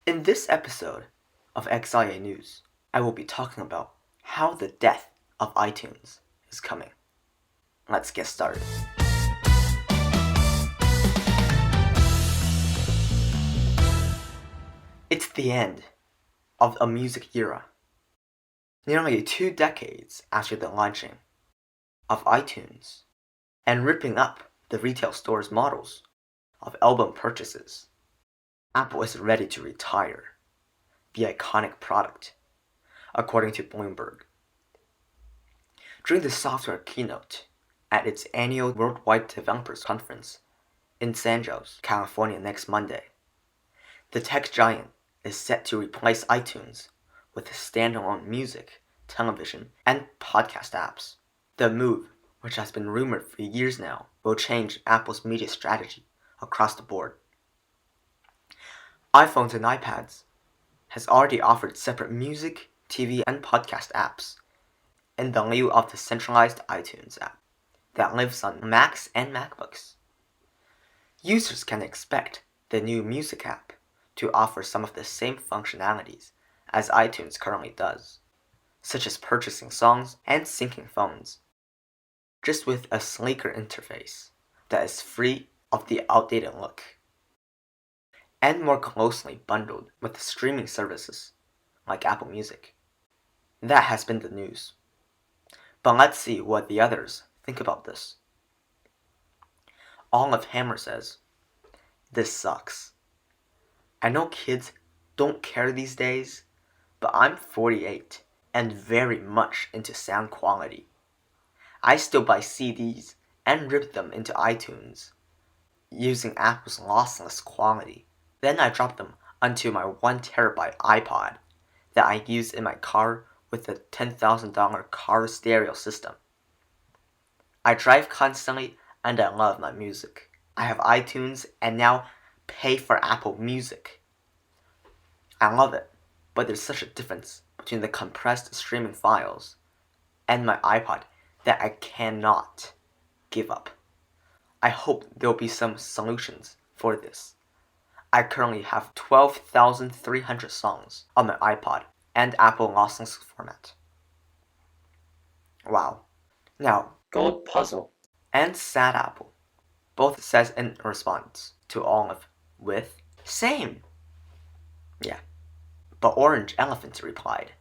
In this episode of XIA News, I will be talking about how the death of iTunes is coming. Let's get started. It's the end of a music era. Nearly 2 decades after the launching of iTunes and ripping up the retail store's models of album purchases, Apple is ready to retire the iconic product, according to Bloomberg. During the software keynote at its annual Worldwide Developers Conference in San Jose, California next Monday, the tech giant is set to replace iTunes with standalone music, television, and podcast apps. The move, which has been rumored for years now, will change Apple's media strategy across the board. iPhones and iPads has already offered separate music, TV, and podcast apps in the lieu of the centralized iTunes app that lives on Macs and Macbooks. Users can expect the new music app to offer some of the same functionalities as iTunes currently does, such as purchasing songs and syncing phones, just with a sleeker interface that is free of the outdated look, and more closely bundled with streaming services like Apple Music. That has been the news. But let's see what the others think about this. Olive Hammer says, "This sucks. I know kids don't care these days, but I'm 48 and very much into sound quality. I still buy CDs and rip them into iTunes using Apple's lossless quality. Then I drop them onto my 1TB iPod that I use in my car with a $10,000 car stereo system. I drive constantly and I love my music. I have iTunes and now pay for Apple Music. I love it, but there's such a difference between the compressed streaming files and my iPod that I cannot give up. I hope there'll be some solutions for this. I currently have 12,300 songs on my iPod and Apple lossless format." Wow. Now, Gold Puzzle and Sad Apple both says in response to Olive with, "Same." Yeah. But Orange Elephant replied,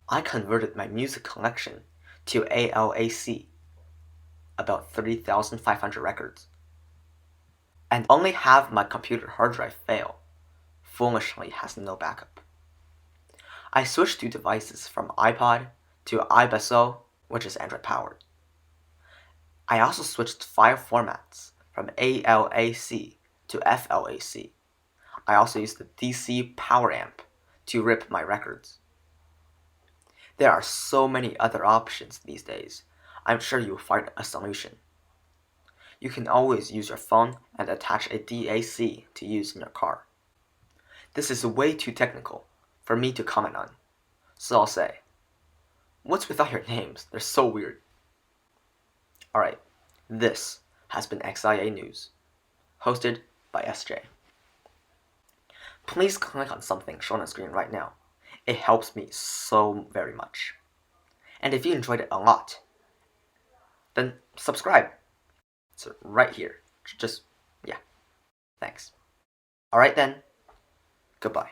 "I converted my music collection to ALAC, about 3,500 records, and only have my computer hard drive fail. Foolishly has no backup. I switched to devices from iPod to iBeso, which is Android powered. I also switched file formats from ALAC to FLAC. I also used the DC power amp to rip my records. There are so many other options these days. I'm sure you'll find a solution. You can always use your phone and attach a DAC to use in your car. This is way too technical for me to comment on, so I'll say, what's with all your names? They're so weird." Alright, this has been XIA News, hosted by SJ. Please click on something shown on screen right now. It helps me so very much. And if you enjoyed it a lot, then subscribe. It's right here. Just, yeah. Thanks. Alright then. Goodbye.